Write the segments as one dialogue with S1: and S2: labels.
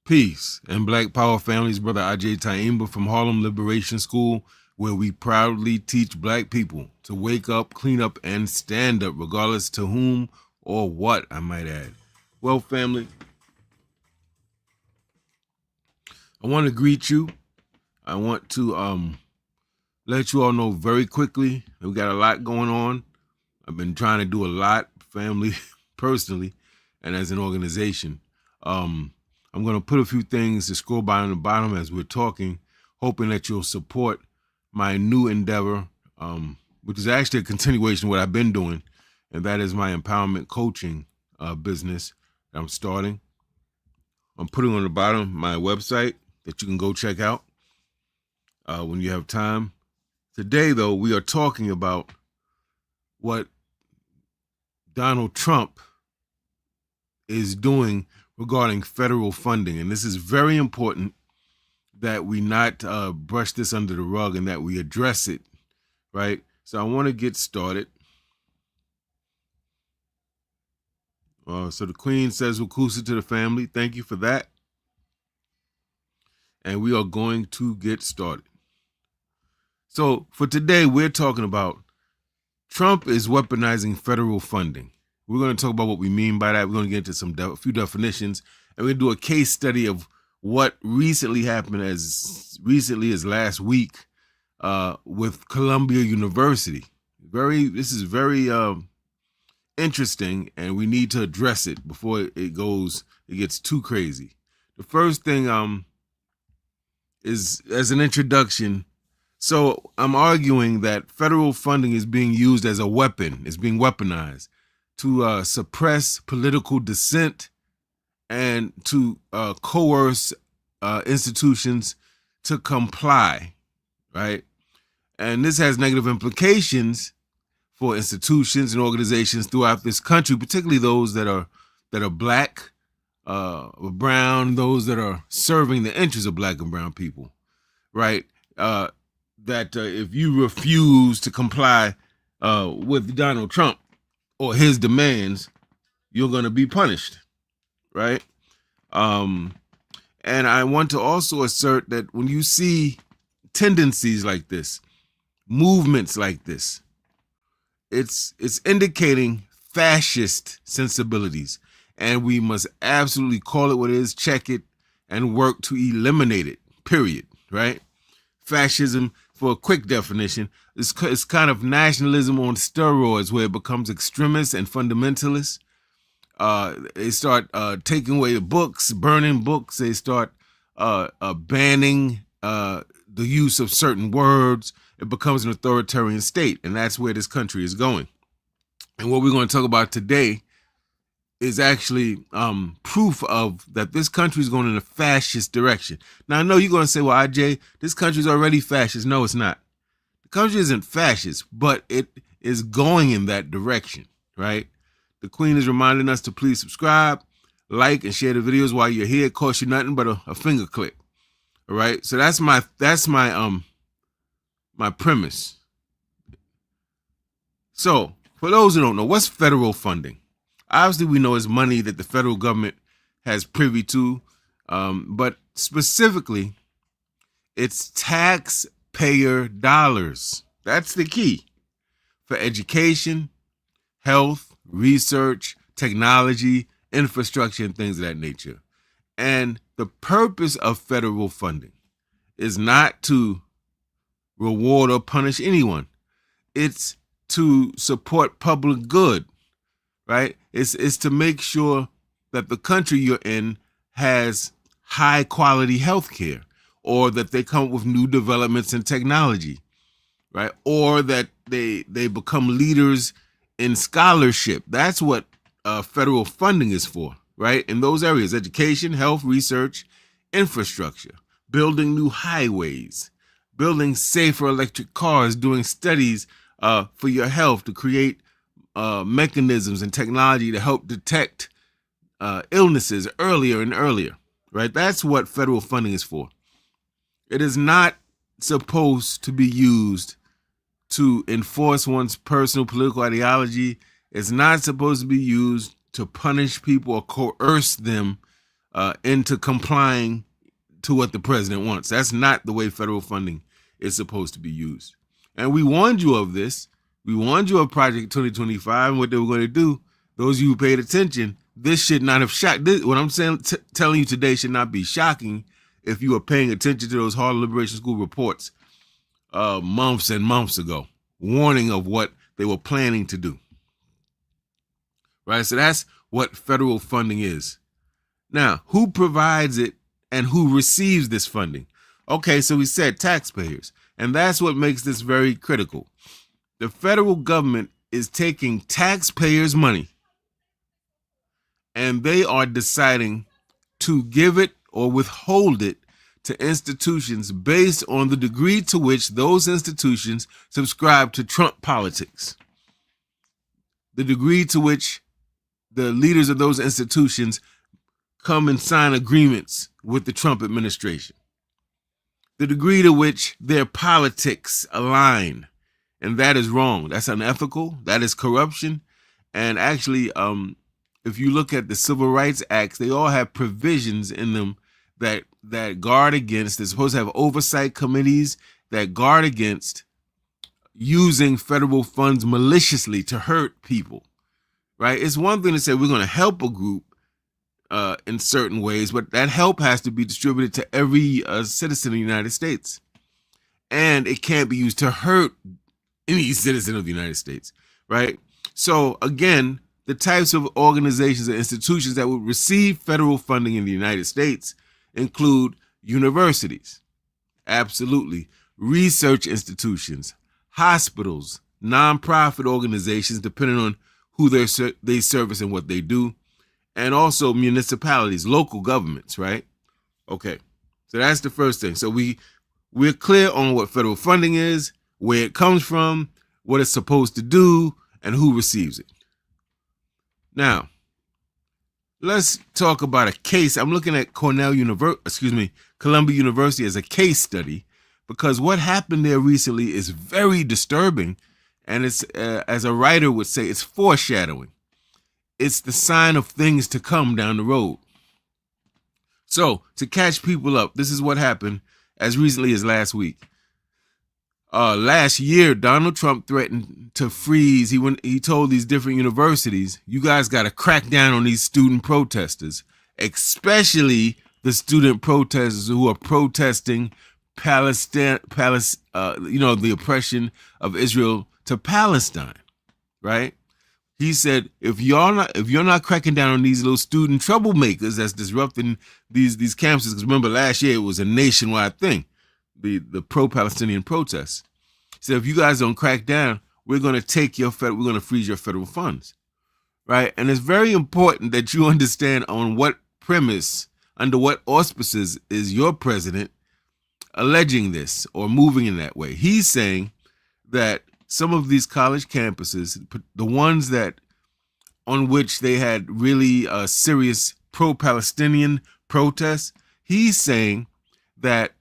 S1: Peace and Black Power families, brother Agyei Tyehimba from Harlem Liberation School, where we proudly teach Black people to wake up, clean up, and stand up, regardless to whom or what, I might add. Well, family, I want to greet you. I want to let you all know very quickly that we got a lot going on. I've been trying to do a lot, family, personally, and as an organization. I'm going to put a few things to scroll by on the bottom as we're talking, hoping that you'll support my new endeavor, which is actually a continuation of what I've been doing, and that is my empowerment coaching business that I'm starting. I'm putting on the bottom my website that you can go check out when you have time. Today, though, we are talking about what Donald Trump is doing regarding federal funding. And this is very important that we not brush this under the rug and that we address it, right? So I want to get started. So the Queen says, Wakusa to the family. Thank you for that. And we are going to get started. So for today, we're talking about Trump is weaponizing federal funding. We're going to talk about what we mean by that. We're going to get into a few definitions, and we're going to do a case study of what recently happened as recently as last week with Columbia University. This is very interesting, and we need to address it before it gets too crazy. The first thing is, as an introduction, so I'm arguing that federal funding is being used as a weapon. It's being weaponized to suppress political dissent and to coerce institutions to comply, right? And this has negative implications for institutions and organizations throughout this country, particularly those that are Black, or brown, those that are serving the interests of Black and brown people, right? That if you refuse to comply with Donald Trump or his demands, you're going to be punished, right? And I want to also assert that when you see tendencies like this, movements like this, it's indicating fascist sensibilities, and we must absolutely call it what it is, check it, and work to eliminate it, period, right? Fascism, for a quick definition, is kind of nationalism on steroids, where it becomes extremist and fundamentalist. They start taking away the books, burning books. They start banning the use of certain words. It becomes an authoritarian state, and that's where this country is going. And what we're going to talk about today is actually proof of that this country is going in a fascist direction. Now, I know you're going to say, well, Agyei, this country is already fascist. No, it's not. The country isn't fascist, but it is going in that direction, right? The Queen is reminding us to please subscribe, like, and share the videos while you're here. It costs you nothing but a finger click, all right? So that's my premise. So for those who don't know, what's federal funding? Obviously, we know it's money that the federal government has privy to, but specifically, it's taxpayer dollars. That's the key for education, health, research, technology, infrastructure, and things of that nature. And the purpose of federal funding is not to reward or punish anyone. It's to support public good. Right? It's to make sure that the country you're in has high quality health care, or that they come up with new developments in technology, right? Or that they become leaders in scholarship. That's what federal funding is for, right? In those areas: education, health, research, infrastructure, building new highways, building safer electric cars, doing studies for your health to create mechanisms and technology to help detect illnesses earlier and earlier, right? That's what federal funding is for. It is not supposed to be used to enforce one's personal political ideology. It's not supposed to be used to punish people or coerce them into complying to what the president wants. That's not the way federal funding is supposed to be used. And we warned you of this. We warned you of Project 2025 and what they were going to do. Those of you who paid attention, this should not have shocked. What I'm saying, telling you today should not be shocking if you were paying attention to those Harlem Liberation School reports months and months ago, warning of what they were planning to do. Right? So that's what federal funding is. Now, who provides it and who receives this funding? Okay, so we said taxpayers. And that's what makes this very critical. The federal government is taking taxpayers' money and they are deciding to give it or withhold it to institutions based on the degree to which those institutions subscribe to Trump politics. The degree to which the leaders of those institutions come and sign agreements with the Trump administration. The degree to which their politics align. And that is wrong. That's unethical. That is corruption. And actually, if you look at the Civil Rights Acts, they all have provisions in them that guard against, they're supposed to have oversight committees that guard against using federal funds maliciously to hurt people, right? It's one thing to say we're going to help a group in certain ways, but that help has to be distributed to every citizen of the United States. And it can't be used to hurt any citizen of the United States, right? So again, the types of organizations and institutions that would receive federal funding in the United States include universities, absolutely, research institutions, hospitals, nonprofit organizations, depending on who they service and what they do, and also municipalities, local governments, right? Okay, so that's the first thing. So we're clear on what federal funding is, where it comes from, what it's supposed to do, and who receives it. Now, let's talk about a case. I'm looking at Columbia University as a case study because what happened there recently is very disturbing, and it's, as a writer would say, it's foreshadowing. It's the sign of things to come down the road. So, to catch people up, this is what happened as recently as last week. Last year, Donald Trump threatened to freeze. He told these different universities, you guys got to crack down on these student protesters, especially the student protesters who are protesting the oppression of Israel to Palestine, right? He said, if you're not cracking down on these little student troublemakers that's disrupting these campuses, because remember last year it was a nationwide thing, the pro-Palestinian protests. He said, if you guys don't crack down, we're going to freeze your federal funds, right? And it's very important that you understand on what premise, under what auspices is your president alleging this or moving in that way. He's saying that some of these college campuses, the ones on which they had really serious pro-Palestinian protests, he's saying that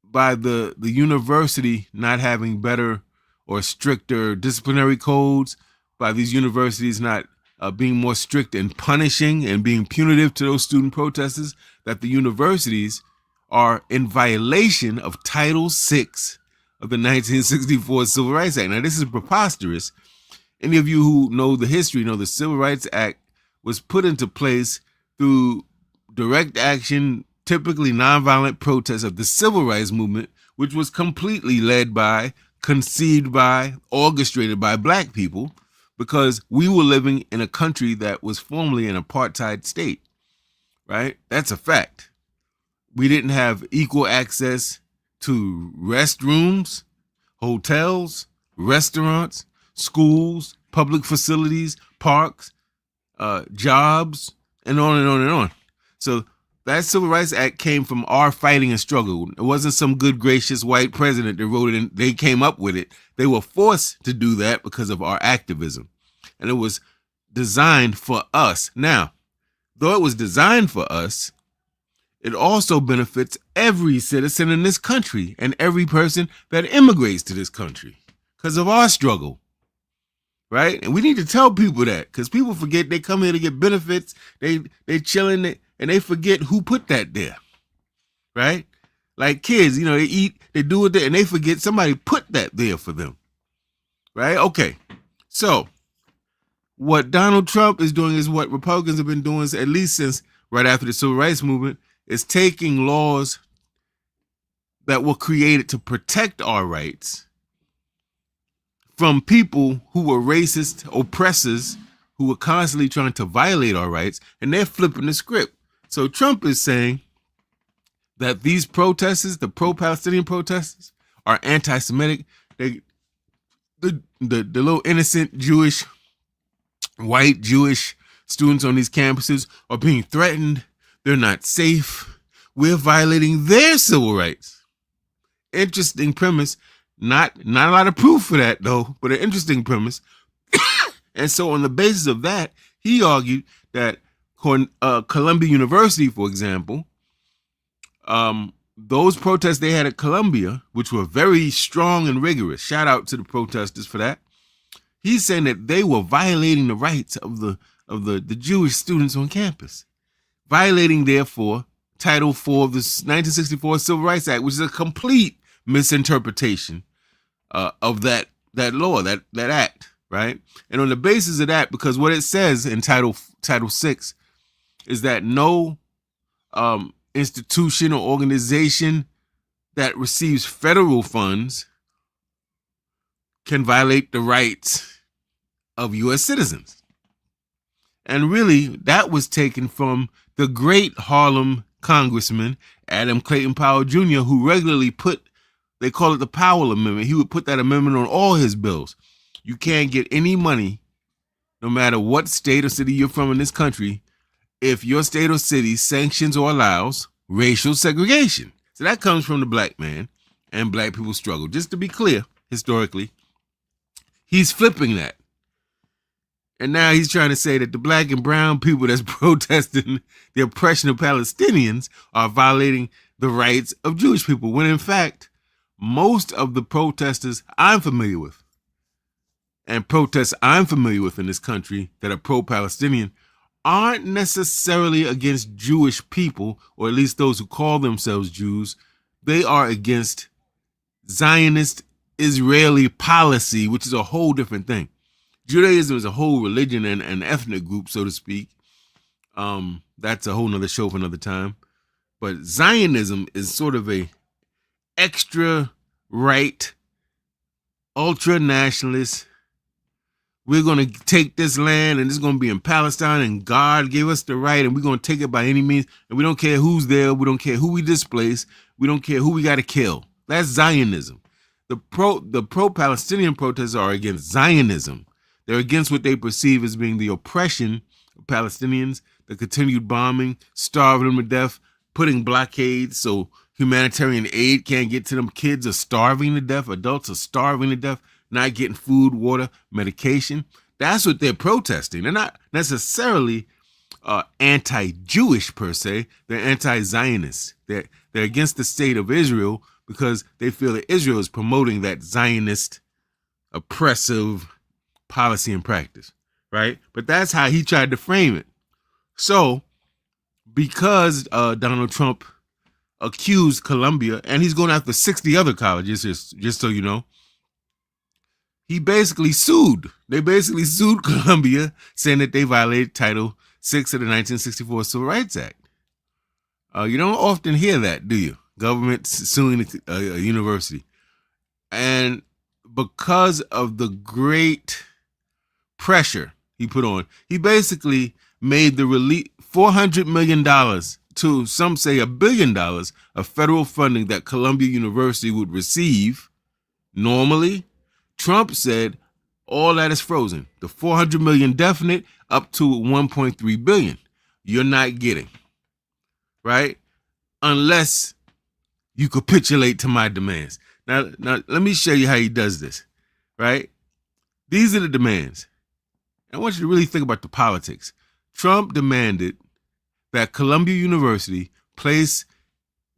S1: by the university not having better or stricter disciplinary codes, by these universities not being more strict in punishing and being punitive to those student protesters, that the universities are in violation of Title VI of the 1964 Civil Rights Act. Now, this is preposterous. Any of you who know the history know the Civil Rights Act was put into place through direct action, typically nonviolent protests of the civil rights movement, which was completely led by, conceived by, orchestrated by black people, because we were living in a country that was formerly an apartheid state, right? That's a fact. We didn't have equal access to restrooms, hotels, restaurants, schools, public facilities, parks, jobs, and on and on and on. So that Civil Rights Act came from our fighting and struggle. It wasn't some good, gracious white president that wrote it and they came up with it. They were forced to do that because of our activism. And it was designed for us. Now, though it was designed for us, it also benefits every citizen in this country and every person that immigrates to this country because of our struggle, right? And we need to tell people that because people forget they come here to get benefits. They chilling, and they forget who put that there, right? Like kids, they eat, they do it there, and they forget somebody put that there for them, right? Okay, so what Donald Trump is doing is what Republicans have been doing at least since right after the Civil Rights Movement, is taking laws that were created to protect our rights from people who were racist oppressors who were constantly trying to violate our rights, and they're flipping the script. So Trump is saying that these protesters, the pro-Palestinian protesters, are anti-Semitic. The little innocent Jewish, white Jewish students on these campuses are being threatened. They're not safe. We're violating their civil rights. Interesting premise. Not a lot of proof for that, though, but an interesting premise. And so on the basis of that, he argued that Columbia University, for example, those protests they had at Columbia, which were very strong and rigorous, shout out to the protesters for that. He's saying that they were violating the rights of the Jewish students on campus, violating, therefore, Title IV of the 1964 Civil Rights Act, which is a complete misinterpretation of that law, that act, right? And on the basis of that, because what it says in Title VI is that no institution or organization that receives federal funds can violate the rights of U.S. citizens. And really, that was taken from the great Harlem Congressman, Adam Clayton Powell Jr., who regularly they call it the Powell Amendment. He would put that amendment on all his bills. You can't get any money, no matter what state or city you're from in this country, if your state or city sanctions or allows racial segregation. So that comes from the black man and black people's struggle. Just to be clear, historically, he's flipping that. And now he's trying to say that the black and brown people that's protesting the oppression of Palestinians are violating the rights of Jewish people, when in fact, most of the protesters I'm familiar with and protests I'm familiar with in this country that are pro-Palestinian aren't necessarily against Jewish people, or at least those who call themselves Jews. They are against Zionist Israeli policy, which is a whole different thing. Judaism is a whole religion and ethnic group, so to speak. That's a whole nother show for another time. But Zionism is sort of a extra right, ultra nationalist. We're going to take this land and it's going to be in Palestine, and God gave us the right, and we're going to take it by any means. And we don't care who's there. We don't care who we displace. We don't care who we got to kill. That's Zionism. The pro-Palestinian protests are against Zionism. They're against what they perceive as being the oppression of Palestinians, the continued bombing, starving them to death, putting blockades so humanitarian aid can't get to them. Kids are starving to death. Adults are starving to death, not getting food, water, medication. That's what they're protesting. They're not necessarily anti-Jewish per se. They're anti-Zionist. They're against the state of Israel because they feel that Israel is promoting that Zionist, oppressive policy and practice, right? But that's how he tried to frame it. So, because Donald Trump accused Columbia, and he's going after 60 other colleges, just so you know, he basically sued. They basically sued Columbia, saying that they violated Title VI of the 1964 Civil Rights Act. You don't often hear that, do you? Government suing a university. And because of the great pressure he put on, he basically made the release $400 million to, some say, $1 billion of federal funding that Columbia University would receive normally. Trump said all that is frozen. The $400 million definite, up to $1.3 billion. You're not getting, right? Unless you capitulate to my demands. Now, let me show you how he does this, right? These are the demands. I want you to really think about the politics. Trump demanded that Columbia University place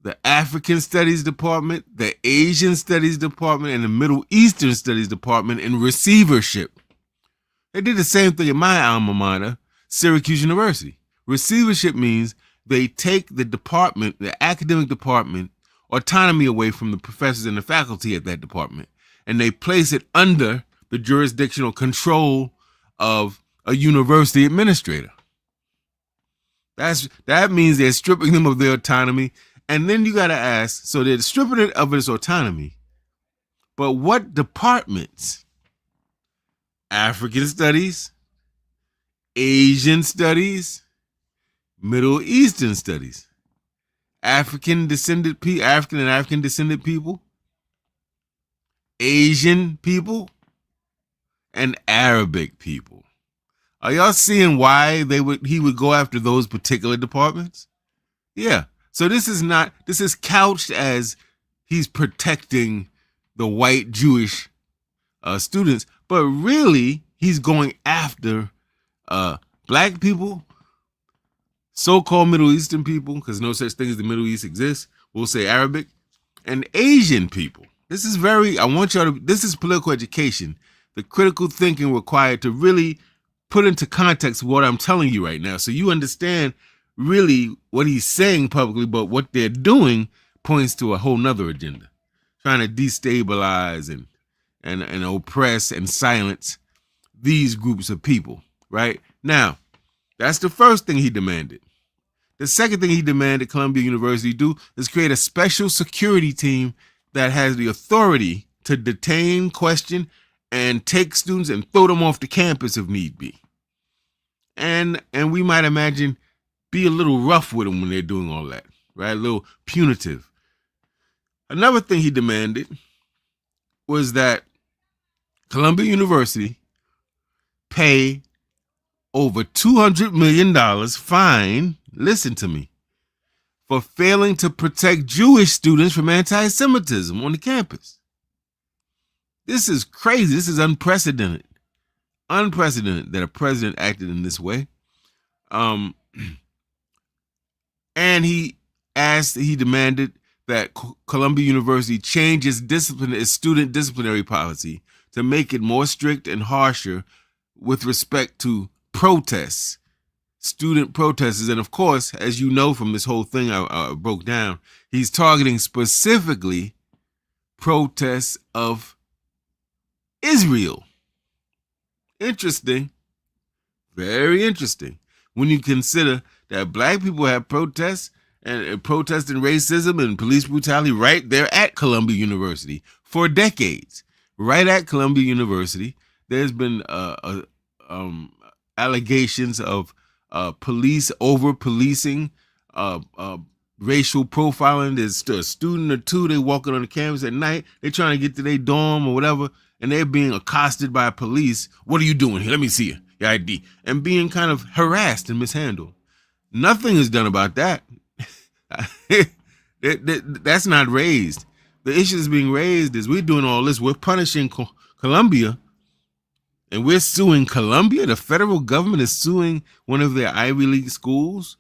S1: the African Studies Department, the Asian Studies Department, and the Middle Eastern Studies Department in receivership. They did the same thing in my alma mater, Syracuse University. Receivership means they take the department, the academic department, autonomy away from the professors and the faculty at that department, and they place it under the jurisdictional control of a university administrator. That means they're stripping them of their autonomy. And then you got to ask, so they're stripping it of its autonomy, but what departments? African studies, Asian studies, Middle Eastern studies, African and African descended people, Asian people, and Arabic people. Are y'all seeing why he would go after those particular departments? Yeah. So this is couched as he's protecting the white Jewish students, but really he's going after black people, so-called Middle Eastern people, because no such thing as the Middle East exists. We'll say Arabic, and Asian people. This is this is political education, the critical thinking required to really put into context what I'm telling you right now, so you understand really what he's saying publicly, but what they're doing points to a whole nother agenda, trying to destabilize and oppress and silence these groups of people, right? Now, that's the first thing he demanded. The second thing he demanded Columbia University do is create a special security team that has the authority to detain, question, and take students and throw them off the campus if need be. And we might imagine be a little rough with them when they're doing all that, right? A little punitive. Another thing he demanded was that Columbia University pay over $200 million fine, listen to me, for failing to protect Jewish students from anti-Semitism on the campus. This is crazy. This is unprecedented. Unprecedented that a president acted in this way. And he demanded that Columbia University change its student disciplinary policy to make it more strict and harsher with respect to protests, student protests. And of course, as you know from this whole thing I broke down, he's targeting specifically protests of Israel. Interesting. Very interesting. When you consider that black people have protests and protesting racism and police brutality right there at Columbia University for decades. Right at Columbia University, there's been allegations of police over-policing, racial profiling. There's a student or two, they walking on the campus at night, they're trying to get to their dorm or whatever, and they're being accosted by police. What are you doing here? Let me see your ID. And being kind of harassed and mishandled. Nothing is done about that. That's not raised. The issue that's being raised is we're doing all this. We're punishing Columbia, and we're suing Columbia. The federal government is suing one of their Ivy League schools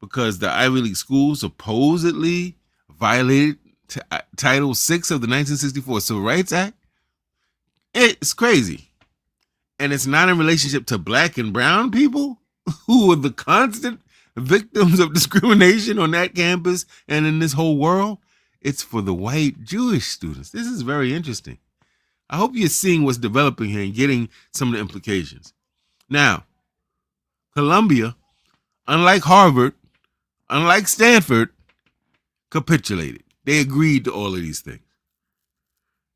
S1: because the Ivy League school supposedly violated Title VI of the 1964 Civil Rights Act. It's crazy. And it's not in relationship to black and brown people who are the constant victims of discrimination on that campus and in this whole world. It's for the white Jewish students. This is very interesting. I hope you're seeing what's developing here and getting some of the implications. Now, Columbia, unlike Harvard, unlike Stanford, capitulated. They agreed to all of these things.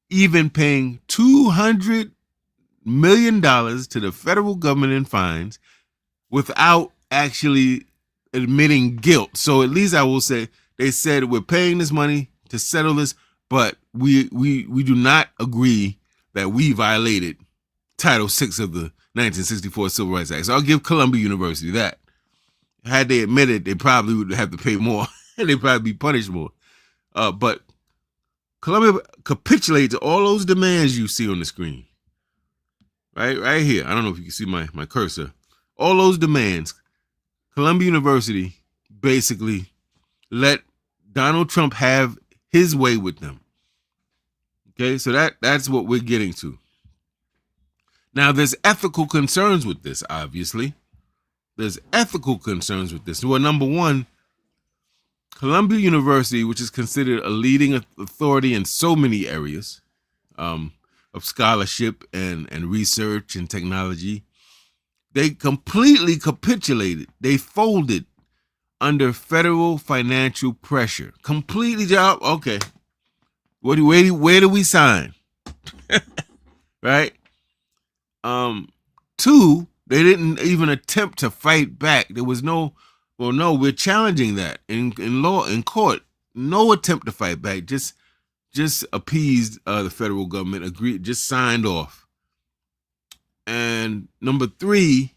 S1: Even paying $200 million to the federal government in fines without actually admitting guilt. So at least I will say, they said we're paying this money to settle this, but we do not agree that we violated Title VI of the 1964 Civil Rights Act. So I'll give Columbia University that. Had they admitted, they probably would have to pay more. They'd probably be punished more. But Columbia capitulated to all those demands you see on the screen. Right here. I don't know if you can see my cursor. All those demands, Columbia University basically let Donald Trump have his way with them. Okay, so that's what we're getting to. Now, there's ethical concerns with this, obviously. there's ethical concerns with this. Well, number one, Columbia University, which is considered a leading authority in so many areas of scholarship and research and technology, they completely capitulated. They folded under federal financial pressure. Completely okay. Where do we sign? Right? Two, they didn't even attempt to fight back. There was no, well, no, we're challenging that in law, in court. No attempt to fight back. Just appeased the federal government, agreed, just signed off. And number three,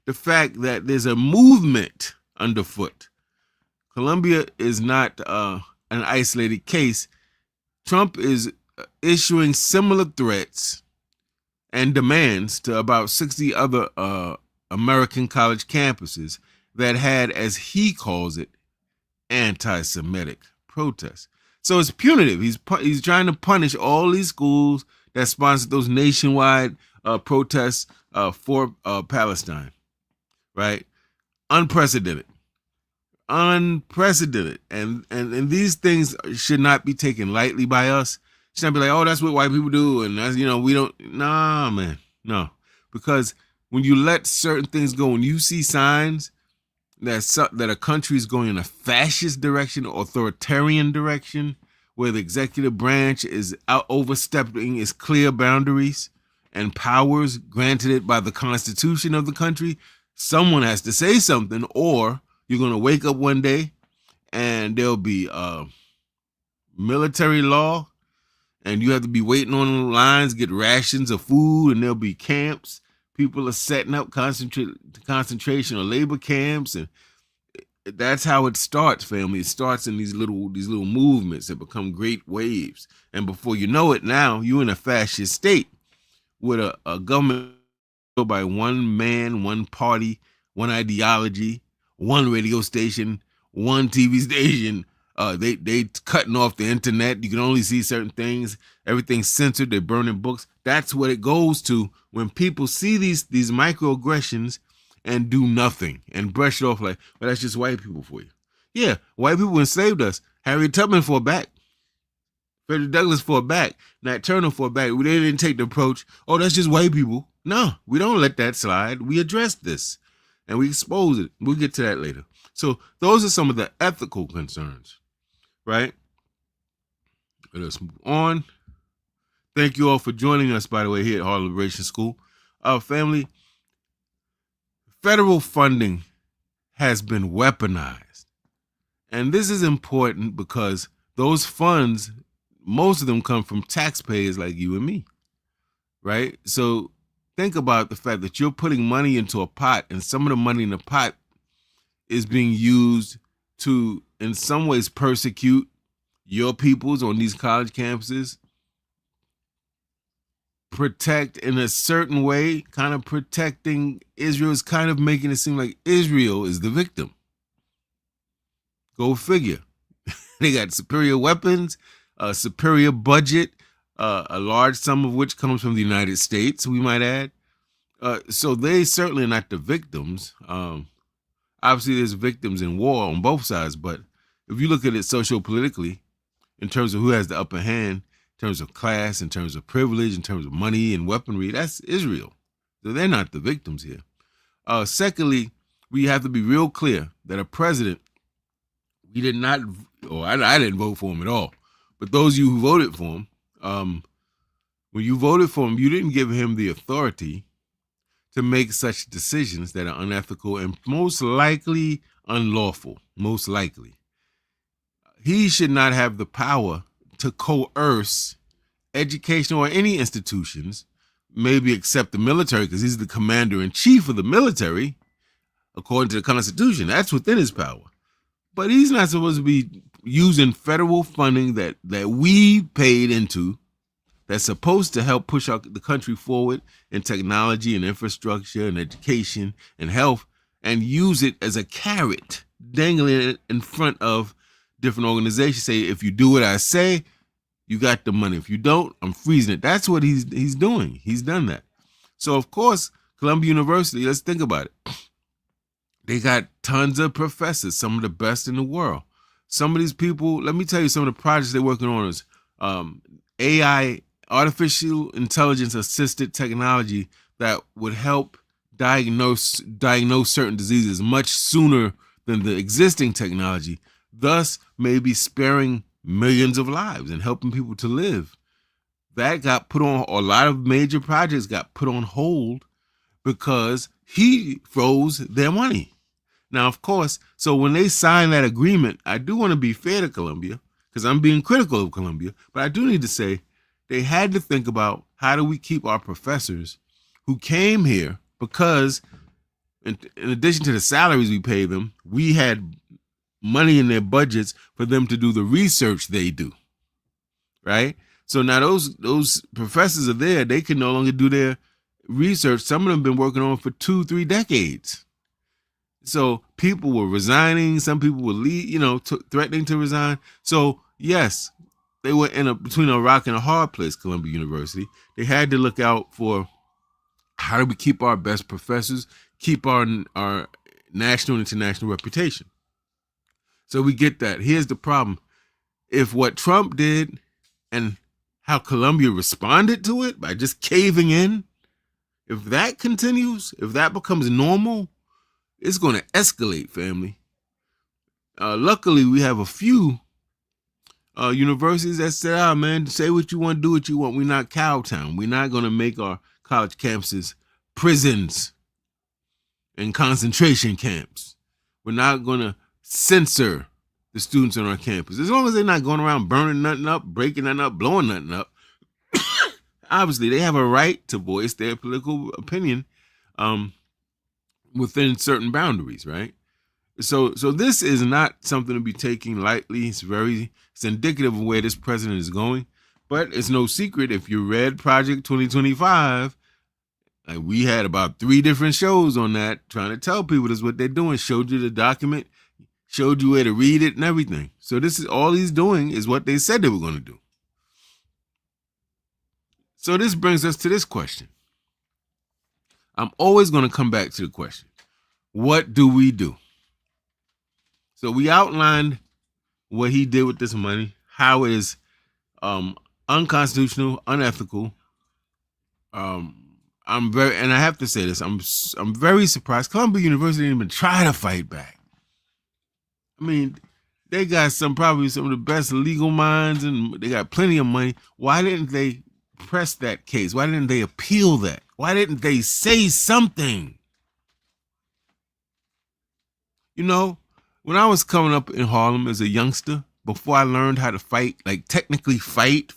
S1: the fact that there's a movement underfoot. Colombia is not an isolated case. Trump is issuing similar threats and demands to about 60 other American college campuses that had, as he calls it, anti-Semitic protests. So it's punitive. He's trying to punish all these schools that sponsored those nationwide protests for Palestine, right? Unprecedented. Unprecedented. And these things should not be taken lightly by us. Should not be like, oh, that's what white people do, and that's, we don't. Nah, man, no. Because when you let certain things go, when you see signs that a country is going in a fascist direction, authoritarian direction, where the executive branch is overstepping its clear boundaries and powers granted it by the Constitution of the country, someone has to say something, or you're going to wake up one day and there'll be military law, and you have to be waiting on the lines, get rations of food, and there'll be camps. People are setting up concentration or labor camps, and that's how it starts, family. It starts in these little movements that become great waves. And before you know it, now you're in a fascist state with a government by one man, one party, one ideology, one radio station, one TV station. They cutting off the internet. You can only see certain things. Everything's censored. They're burning books. That's what it goes to when people see these microaggressions and do nothing and brush it off like, well, that's just white people for you. Yeah, white people enslaved us. Harriet Tubman fought back. Frederick Douglass fought back. Nat Turner fought back. They didn't take the approach, oh, that's just white people. No, we don't let that slide. We address this and we expose it. We'll get to that later. So those are some of the ethical concerns, right? Let's move on. Thank you all for joining us, by the way, here at Harlem Liberation School. Family, federal funding has been weaponized. And this is important because those funds, most of them come from taxpayers like you and me, right? So think about the fact that you're putting money into a pot, and some of the money in the pot is being used to, in some ways, persecute your peoples on these college campuses, protect in a certain way, kind of protecting Israel, is kind of making it seem like Israel is the victim. Go figure. They got superior weapons, a superior budget, a large sum of which comes from the United States, we might add. So they certainly are not the victims. Obviously, there's victims in war on both sides, but if you look at it socio-politically, in terms of who has the upper hand, in terms of class, in terms of privilege, in terms of money and weaponry, that's Israel. So they're not the victims here. Secondly, we have to be real clear that a president, we did not, or I didn't vote for him at all, but those of you who voted for him, when you voted for him, you didn't give him the authority to make such decisions that are unethical and most likely unlawful, most likely. He should not have the power to coerce education or any institutions, maybe except the military, because he's the commander-in-chief of the military, according to the Constitution. That's within his power. But he's not supposed to be using federal funding that we paid into, that's supposed to help push the country forward in technology and infrastructure and education and health, and use it as a carrot, dangling it in front of different organizations. Say, if you do what I say, you got the money. If you don't, I'm freezing it. That's what he's doing. He's done that. So, of course, Columbia University, let's think about it. They got tons of professors, some of the best in the world. Some of these people, let me tell you, some of the projects they're working on is AI, artificial intelligence assisted technology that would help diagnose certain diseases much sooner than the existing technology, thus maybe sparing millions of lives and helping people to live. That got put on, a lot of major projects got put on hold because he froze their money. Now, of course, so when they sign that agreement, I do want to be fair to Colombia because I'm being critical of Colombia, but I do need to say they had to think about how do we keep our professors who came here because in addition to the salaries we pay them, we had money in their budgets for them to do the research they do, right? So now those professors are there. They can no longer do their research. Some of them have been working on it for 2-3 decades. So people were resigning. Some people were threatening to resign. So yes, they were between a rock and a hard place, Columbia University. They had to look out for how do we keep our best professors, keep our national and international reputation. So we get that. Here's the problem. If what Trump did and how Colombia responded to it by just caving in, if that continues, if that becomes normal, it's going to escalate, family. Luckily, we have a few universities that said, man, say what you want, do what you want. We're not Cowtown. We're not going to make our college campuses prisons and concentration camps. We're not going to censor the students on our campus. As long as they're not going around burning nothing up, breaking nothing up, blowing nothing up, obviously they have a right to voice their political opinion within certain boundaries, right? So this is not something to be taken lightly. It's indicative of where this president is going. But it's no secret, if you read Project 2025, like we had about 3 different shows on that trying to tell people this is what they're doing, showed you the document, showed you where to read it and everything. So this is all he's doing is what they said they were going to do. So this brings us to this question. I'm always going to come back to the question, what do we do? So we outlined what he did with this money, how it is unconstitutional, unethical. And I have to say this, I'm very surprised Columbia University didn't even try to fight back. I mean, they got probably some of the best legal minds and they got plenty of money. Why didn't they press that case? Why didn't they appeal that? Why didn't they say something? You know, when I was coming up in Harlem as a youngster, before I learned how to fight, like technically fight,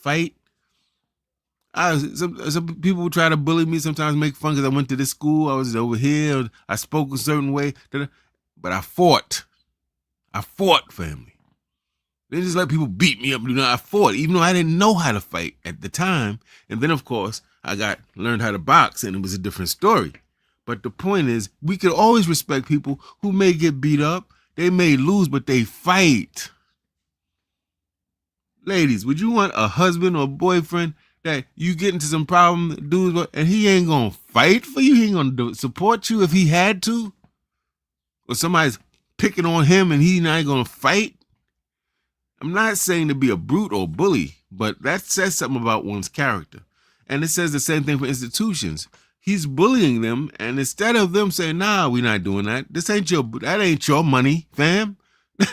S1: some people would try to bully me, sometimes make fun because I went to this school, I was over here, I spoke a certain way, but I fought. Family. They just let people beat me up. I fought, even though I didn't know how to fight at the time. And then, of course, I learned how to box, and it was a different story. But the point is, we could always respect people who may get beat up. They may lose, but they fight. Ladies, would you want a husband or boyfriend that you get into some problem, dudes, and he ain't gonna fight for you? He ain't gonna support you if he had to? Or somebody's picking on him and he's not gonna fight? I'm not saying to be a brute or bully, but that says something about one's character. And it says the same thing for institutions. He's bullying them, and instead of them saying, nah, we're not doing that. That ain't your money, fam.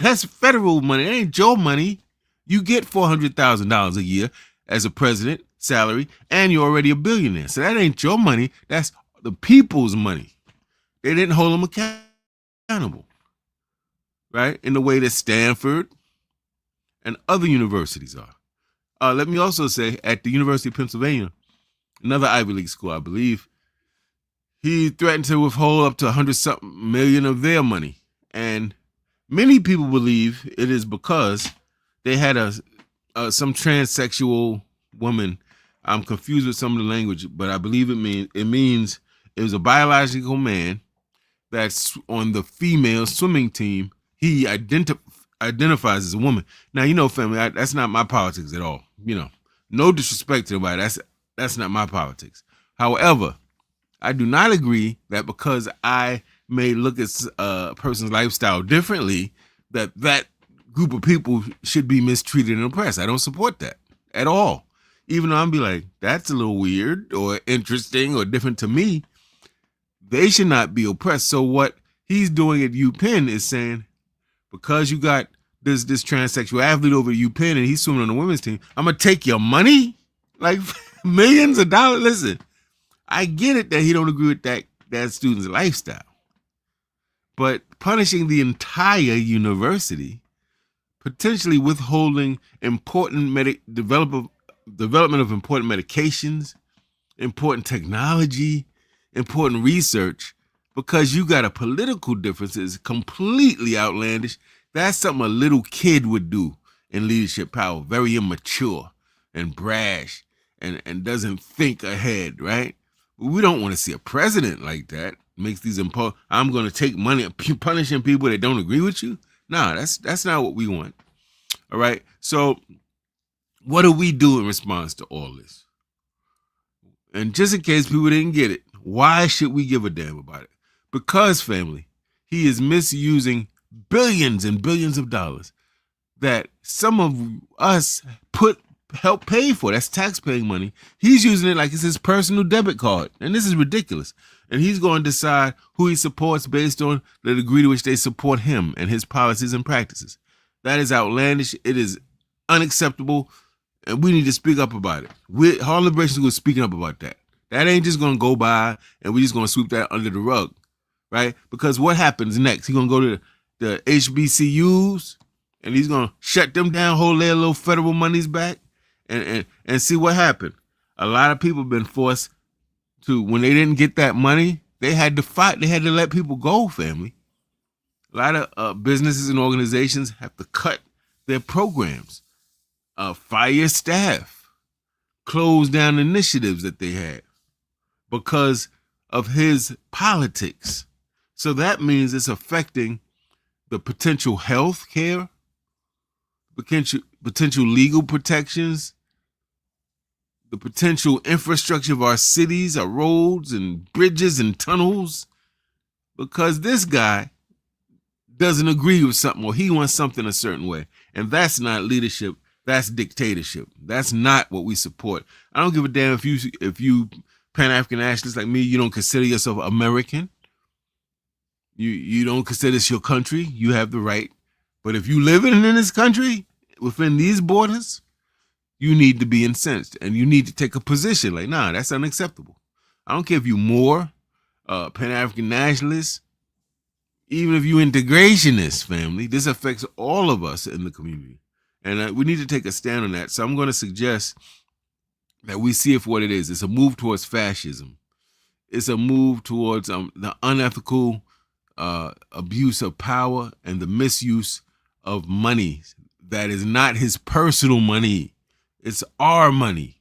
S1: That's federal money. It ain't your money. You get $400,000 a year as a president salary, and you're already a billionaire. So that ain't your money. That's the people's money. They didn't hold them accountable, right? In the way that Stanford and other universities are. Let me also say, at the University of Pennsylvania, another Ivy League school, I believe, he threatened to withhold up to 100-something million of their money. And many people believe it is because they had some transsexual woman. I'm confused with some of the language, but I believe it means it was a biological man that's on the female swimming team. He identifies as a woman. Now, family, that's not my politics at all. No disrespect to anybody. That's not my politics. However, I do not agree that because I may look at a person's lifestyle differently, that group of people should be mistreated and oppressed. I don't support that at all. Even though I'm be like, that's a little weird or interesting or different to me, they should not be oppressed. So what he's doing at UPenn is saying, because you got this transsexual athlete over at UPenn and he's swimming on the women's team, I'm gonna take your money, like millions of dollars. Listen, I get it that he don't agree with that student's lifestyle, but punishing the entire university, potentially withholding important development of important medications, important technology, important research, because you got a political difference is completely outlandish. That's something a little kid would do in leadership power, very immature and brash and doesn't think ahead, right? We don't want to see a president like that. Makes these I'm going to take money, punishing people that don't agree with you. Nah, that's not what we want. All right. So what do we do in response to all this? And just in case people didn't get it, why should we give a damn about it? Because, family, he is misusing billions and billions of dollars that some of us help pay for. That's tax-paying money. He's using it like it's his personal debit card. And this is ridiculous. And he's going to decide who he supports based on the degree to which they support him and his policies and practices. That is outlandish. It is unacceptable. And we need to speak up about it. Harlem Liberation School is speaking up about that. That ain't just going to go by and we're just going to sweep that under the rug, right? Because what happens next? He's going to go to the HBCUs and he's going to shut them down, hold their little federal monies back and see what happened. A lot of people have been forced to, when they didn't get that money, they had to fight. They had to let people go, family. A lot of businesses and organizations have to cut their programs, fire staff, close down initiatives that they had because of his politics. So that means it's affecting the potential health care, potential legal protections, the potential infrastructure of our cities, our roads and bridges and tunnels, because this guy doesn't agree with something or he wants something a certain way. And that's not leadership. That's dictatorship. That's not what we support. I don't give a damn if you Pan-African nationalists like me, you don't consider yourself American. You don't consider this your country. You have the right. But if you live in this country, within these borders, you need to be incensed and you need to take a position like, nah, that's unacceptable. I don't care if you more Pan-African nationalists, even if you integrationist, family, this affects all of us in the community. And we need to take a stand on that. So I'm going to suggest that we see it for what it is. It's a move towards fascism. It's a move towards the unethical abuse of power and the misuse of money that is not his personal money. It's our money.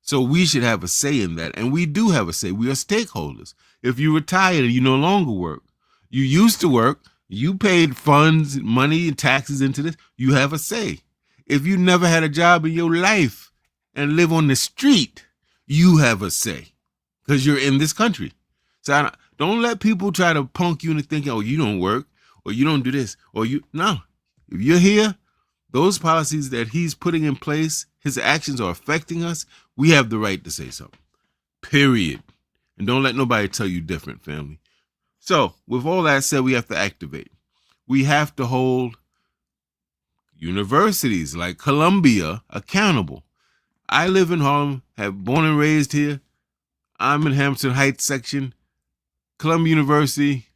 S1: So we should have a say in that. And we do have a say. We are stakeholders. If you retired and you no longer work, you used to work, you paid funds, money, and taxes into this, you have a say. If you never had a job in your life and live on the street, you have a say because you're in this country. So don't let people try to punk you into thinking, oh, you don't work or you don't do this or no. If you're here, those policies that he's putting in place, his actions are affecting us. We have the right to say something, period. And don't let nobody tell you different, family. So with all that said, we have to activate. We have to hold universities like Columbia accountable. I live in Harlem, have born and raised here. I'm in Hampton Heights section. Columbia University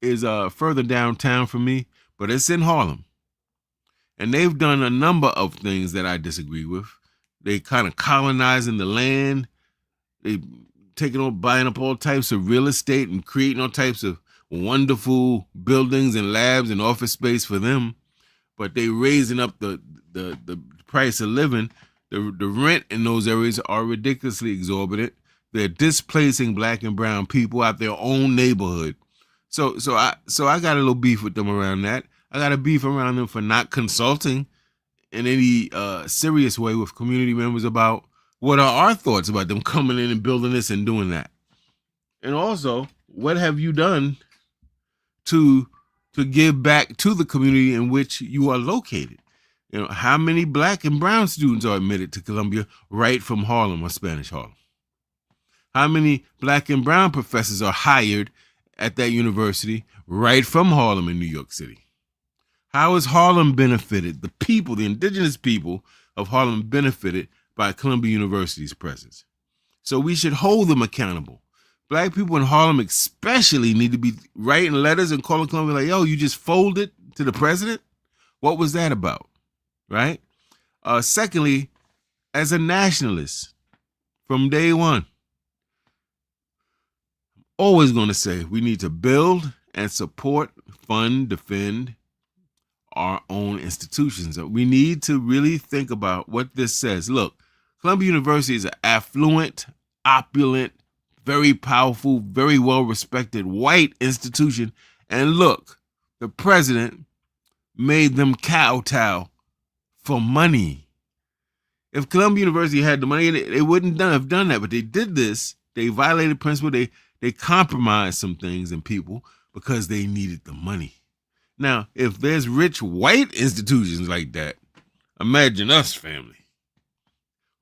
S1: is further downtown from me, but it's in Harlem. And they've done a number of things that I disagree with. They kind of colonizing the land. They buying up all types of real estate and creating all types of wonderful buildings and labs and office space for them. But they raising up the price of living. The rent in those areas are ridiculously exorbitant. They're displacing black and brown people out their own neighborhood. So I got a little beef with them around that. I got a beef around them for not consulting in any serious way with community members about what are our thoughts about them coming in and building this and doing that. And also, what have you done to give back to the community in which you are located. You know, how many black and brown students are admitted to Columbia right from Harlem or Spanish Harlem? How many black and brown professors are hired at that university right from Harlem in New York City? How is Harlem benefited? The people, the indigenous people of Harlem benefited by Columbia University's presence. So we should hold them accountable. Black people in Harlem especially need to be writing letters and calling Columbia like, yo, you just folded to the president? What was that about? Right? Secondly, as a nationalist from day one, always going to say we need to build and support, fund, defend our own institutions. We need to really think about what this says. Look, Columbia University is an affluent, opulent, very powerful, very well-respected white institution. And look, the president made them kowtow for money. If Columbia University had the money, they wouldn't have done that. But they did this. They violated principle. They compromised some things and people because they needed the money. Now, if there's rich white institutions like that, imagine us, family,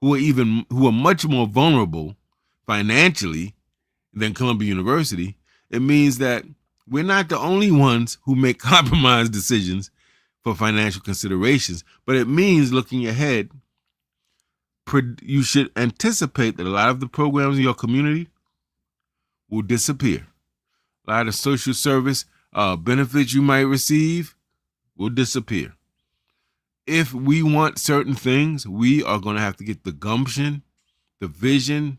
S1: who are much more vulnerable financially than Columbia University. It means that we're not the only ones who make compromised decisions for financial considerations, but it means looking ahead, you should anticipate that a lot of the programs in your community will disappear. A lot of social service benefits you might receive will disappear. If we want certain things, we are going to have to get the gumption, the vision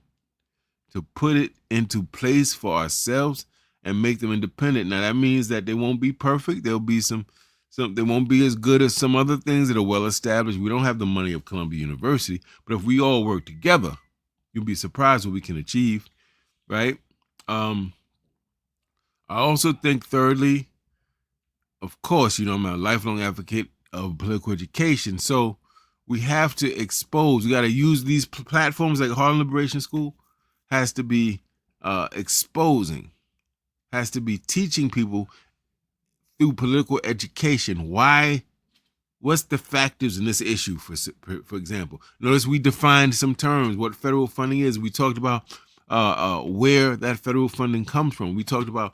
S1: to put it into place for ourselves and make them independent. Now, that means that they won't be perfect. There'll be some they won't be as good as some other things that are well established. We don't have the money of Columbia University, but if we all work together, you'll be surprised what we can achieve, right? I also think, thirdly, of course, I'm a lifelong advocate of political education. So we have to expose. We got to use these platforms like Harlem Liberation School. Has to be exposing, has to be teaching people through political education. What's the factors in this issue, for example? Notice we defined some terms, what federal funding is. We talked about where that federal funding comes from. We talked about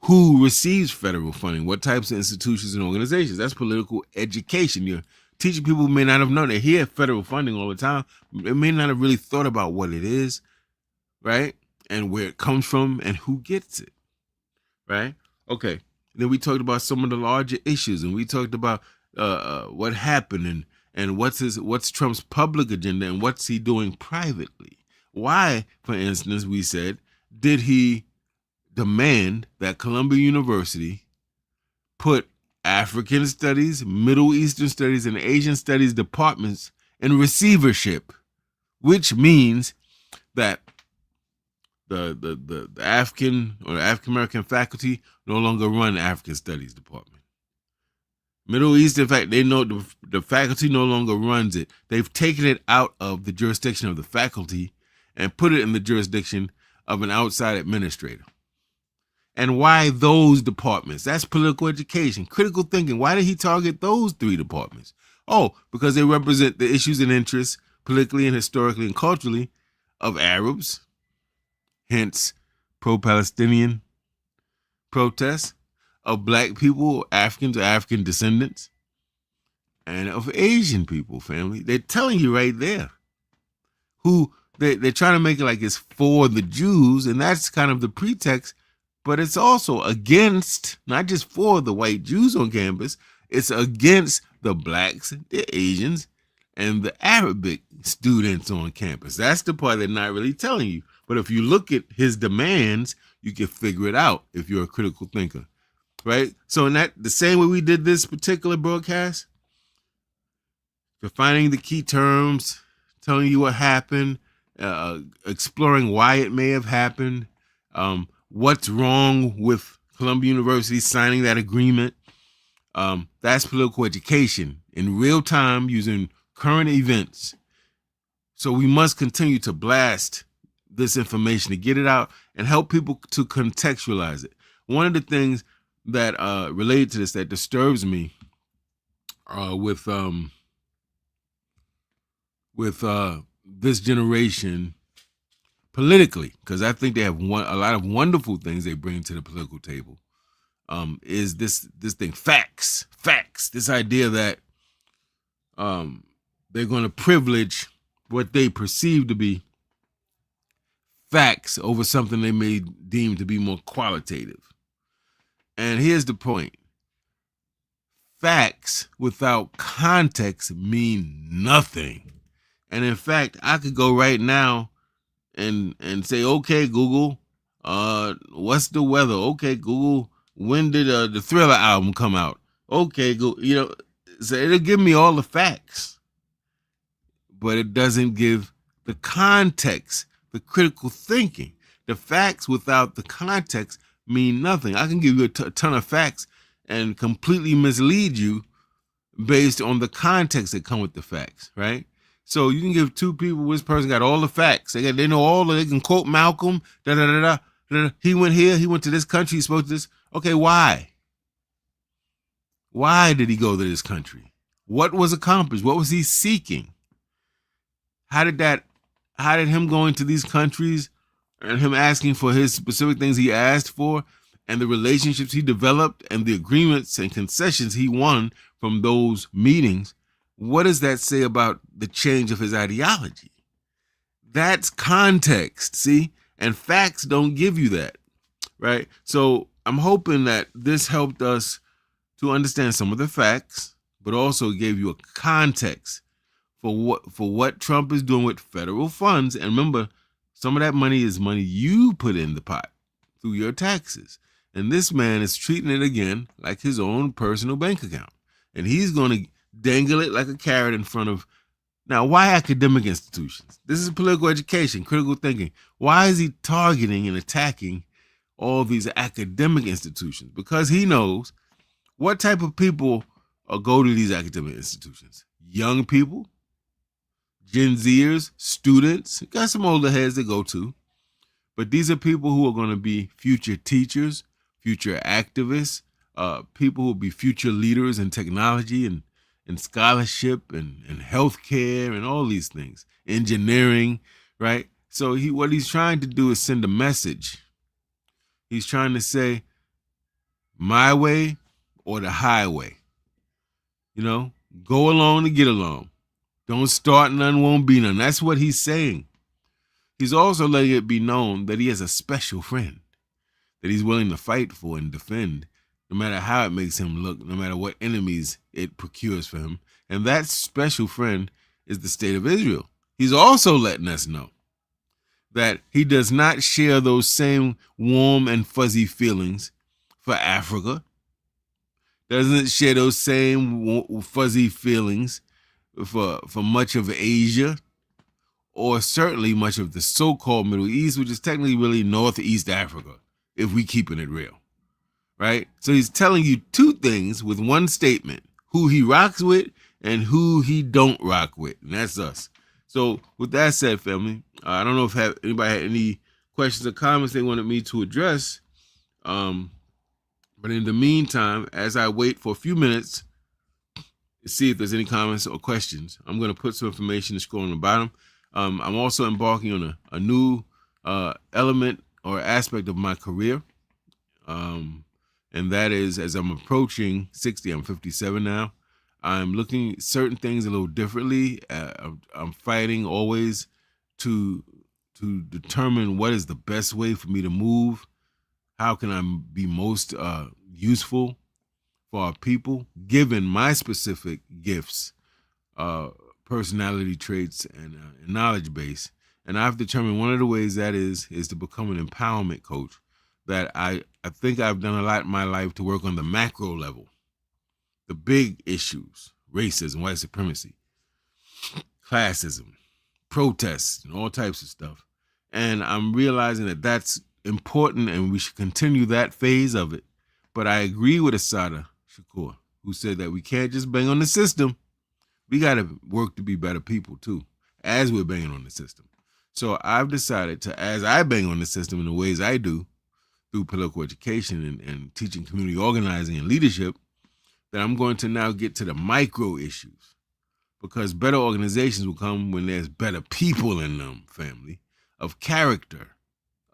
S1: who receives federal funding, what types of institutions and organizations. That's political education. You're teaching people who may not have known. They hear federal funding all the time. They may not have really thought about what it is, right? And where it comes from and who gets it, right? Okay. Then we talked about some of the larger issues, and we talked about what happened and what's Trump's public agenda and what's he doing privately. Why, for instance, we said, did he demand that Columbia University put African studies, Middle Eastern studies, and Asian studies departments in receivership, which means that the African or the African American faculty no longer run the African Studies department. Middle East, in fact, they know the faculty no longer runs it. They've taken it out of the jurisdiction of the faculty and put it in the jurisdiction of an outside administrator. And why those departments? That's political education, critical thinking. Why did he target those three departments? Oh, because they represent the issues and interests politically and historically and culturally of Arabs, hence pro-Palestinian protests, of black people, Africans or African descendants, and of Asian people, family. They're telling you right there who they're trying to make it like it's for the Jews, and that's kind of the pretext, but it's also against, not just for the white Jews on campus, it's against the blacks, the Asians, and the Arabic students on campus. That's the part they're not really telling you. But if you look at his demands, you can figure it out if you're a critical thinker, right? So in that, the same way we did this particular broadcast, defining the key terms, telling you what happened, exploring why it may have happened, what's wrong with Columbia University signing that agreement. That's political education in real time using current events. So we must continue to blast this information to get it out and help people to contextualize it. One of the things that related to this that disturbs me with this generation politically, because I think they have a lot of wonderful things they bring to the political table. Is this thing facts? This idea that they're going to privilege what they perceive to be facts over something they may deem to be more qualitative. And here's the point. Facts without context mean nothing. And in fact, I could go right now and say, okay, Google, what's the weather? Okay, Google, when did the Thriller album come out? Okay, Google, so it'll give me all the facts, but it doesn't give the context, the critical thinking. The facts without the context mean nothing. I can give you a ton of facts and completely mislead you based on the context that come with the facts, right? So you can give two people, this person got all the facts. They know they can quote Malcolm, he went here, he went to this country, he spoke to this. Okay, why? Why did he go to this country? What was accomplished? What was he seeking? How did him going to these countries and him asking for his specific things he asked for and the relationships he developed and the agreements and concessions he won from those meetings, what does that say about the change of his ideology? That's context, see? And facts don't give you that, right? So I'm hoping that this helped us to understand some of the facts, but also gave you a context for what Trump is doing with federal funds. And remember, some of that money is money you put in the pot through your taxes. And this man is treating it again like his own personal bank account. And he's going to dangle it like a carrot in front of. Now, why academic institutions? This is political education, critical thinking. Why is he targeting and attacking all these academic institutions? Because he knows what type of people go to these academic institutions. Young people, Gen Zers, students, got some older heads that go to. But these are people who are going to be future teachers, future activists, people who will be future leaders in technology and scholarship and healthcare and all these things, engineering, right? So what he's trying to do is send a message. He's trying to say, my way or the highway. Go along to get along. Don't start none, won't be none. That's what he's saying. He's also letting it be known that he has a special friend that he's willing to fight for and defend, no matter how it makes him look, no matter what enemies it procures for him. And that special friend is the state of Israel. He's also letting us know that he does not share those same warm and fuzzy feelings for Africa, doesn't share those same fuzzy feelings for much of Asia, or certainly much of the so-called Middle East, which is technically really Northeast Africa, if we keeping it real. Right? So he's telling you two things with one statement: who he rocks with and who he don't rock with. And that's us. So with that said, family, I don't know if anybody had any questions or comments they wanted me to address. But in the meantime, as I wait for a few minutes to see if there's any comments or questions, I'm going to put some information to scroll on the bottom. I'm also embarking on a new element or aspect of my career. And that is, as I'm approaching 60, I'm 57 now, I'm looking at certain things a little differently. I'm fighting always to determine what is the best way for me to move. How can I be most useful for our people, given my specific gifts, personality traits, and knowledge base. And I've determined one of the ways that is to become an empowerment coach. That I think I've done a lot in my life to work on the macro level, the big issues, racism, white supremacy, classism, protests, and all types of stuff. And I'm realizing that that's important and we should continue that phase of it. But I agree with Asada Shakur, who said that we can't just bang on the system. We got to work to be better people too, as we're banging on the system. So I've decided to, as I bang on the system in the ways I do, through political education and teaching community organizing and leadership, that I'm going to now get to the micro issues, because better organizations will come when there's better people in them, family, of character,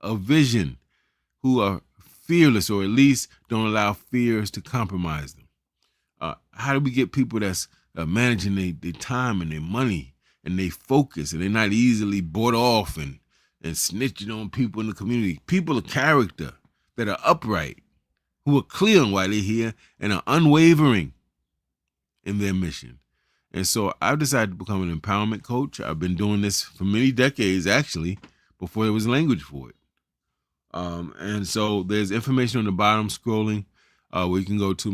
S1: of vision, who are fearless, or at least don't allow fears to compromise them. How do we get people that's managing their time and their money and they focus, and they're not easily bought off and snitching on people in the community? People of character that are upright, who are clear on why they're here and are unwavering in their mission. And so I've decided to become an empowerment coach. I've been doing this for many decades, actually, before there was language for it. And so there's information on the bottom scrolling where you can go to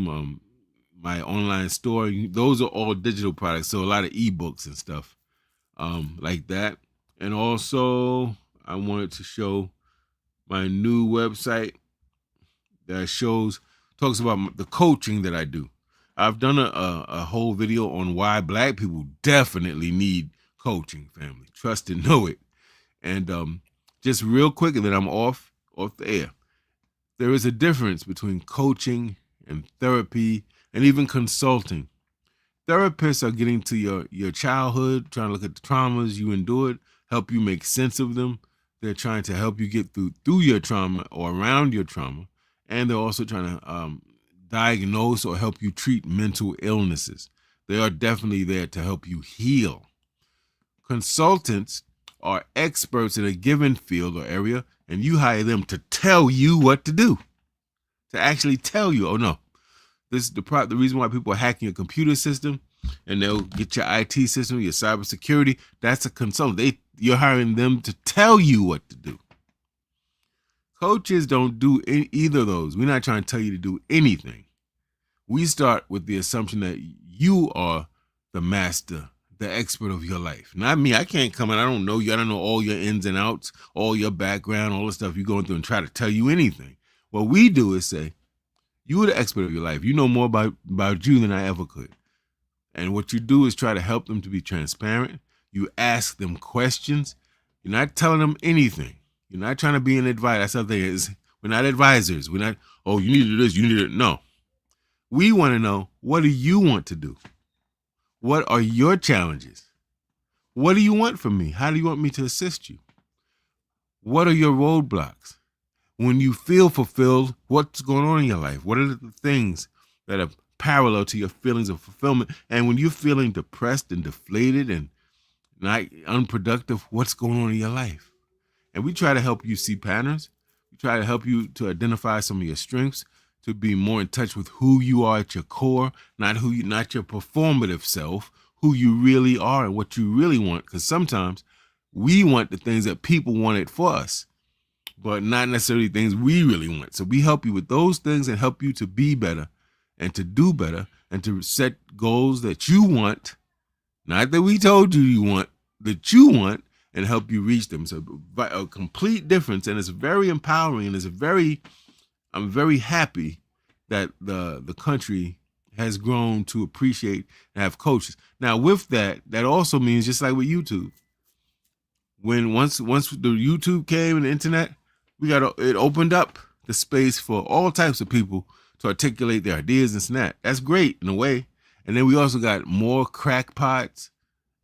S1: my online store. Those are all digital products, so a lot of ebooks and stuff like that. And also, I wanted to show my new website that talks about the coaching that I do. I've done a whole video on why Black people definitely need coaching, family. Trust and know it. And just real quick, and then I'm off the air. There is a difference between coaching and therapy and even consulting. Therapists are getting to your childhood, trying to look at the traumas you endured, help you make sense of them. They're trying to help you get through your trauma or around your trauma. And they're also trying to diagnose or help you treat mental illnesses. They are definitely there to help you heal. Consultants are experts in a given field or area, and you hire them to tell you what to do, to actually tell you, oh no, this is the reason why people are hacking your computer system, and they'll get your IT system, your cybersecurity. That's a consultant. You're hiring them to tell you what to do. Coaches don't do either of those. We're not trying to tell you to do anything. We start with the assumption that you are the master, the expert of your life. Not me. I can't come in. I don't know you. I don't know all your ins and outs, all your background, all the stuff you're going through, and try to tell you anything. What we do is say, you are the expert of your life. You know more about you than I ever could. And what you do is try to help them to be transparent. You ask them questions. You're not telling them anything. You're not trying to be an advisor. That's something is, we're not advisors. We're not, oh, you need to do this, you need to do that. No. We want to know, what do you want to do? What are your challenges? What do you want from me? How do you want me to assist you? What are your roadblocks? When you feel fulfilled, what's going on in your life? What are the things that are parallel to your feelings of fulfillment? And when you're feeling depressed and deflated and not unproductive, what's going on in your life? And we try to help you see patterns. We try to help you to identify some of your strengths, to be more in touch with who you are at your core, not your performative self, who you really are and what you really want. Because sometimes we want the things that people wanted for us, but not necessarily things we really want. So we help you with those things and help you to be better and to do better and to set goals that you want, not that we told you you want, that you want, and help you reach them. So a complete difference, and it's very empowering, and I'm very happy that the country has grown to appreciate and have coaches. Now with that also means, just like with YouTube, once the YouTube came and the internet, it opened up the space for all types of people to articulate their ideas and snap. That's great in a way. And then we also got more crackpots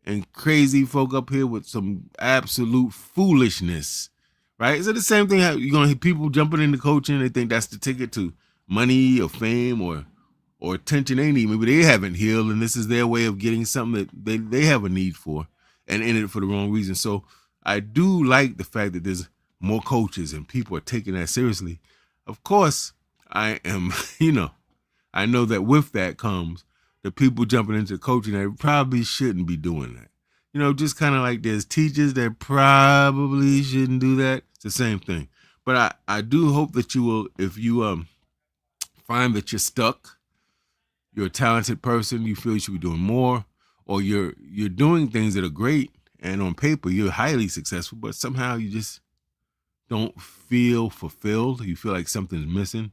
S1: and crazy folk up here with some absolute foolishness, right? So the same thing, you're going to hear people jumping into coaching. They think that's the ticket to money or fame or attention they need. Maybe they haven't healed, and this is their way of getting something that they have a need for, and in it for the wrong reason. So I do like the fact that there's more coaches and people are taking that seriously. Of course, I am, I know that with that comes the people jumping into coaching that probably shouldn't be doing that. Just kind of like there's teachers that probably shouldn't do that. It's the same thing. But I do hope that you will, if you find that you're stuck, you're a talented person, you feel you should be doing more, or you're doing things that are great, and on paper you're highly successful, but somehow you just don't feel fulfilled. You feel like something's missing.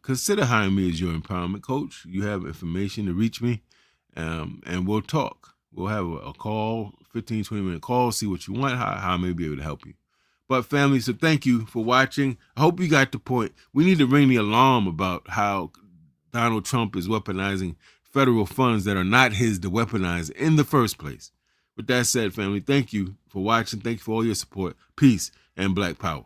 S1: Consider hiring me as your empowerment coach. You have information to reach me, and we'll talk. We'll have a call, 15, 20-minute call, see what you want, how I may be able to help you. But family, so thank you for watching. I hope you got the point. We need to ring the alarm about how Donald Trump is weaponizing federal funds that are not his to weaponize in the first place. With that said, family, thank you for watching. Thank you for all your support. Peace and Black Power.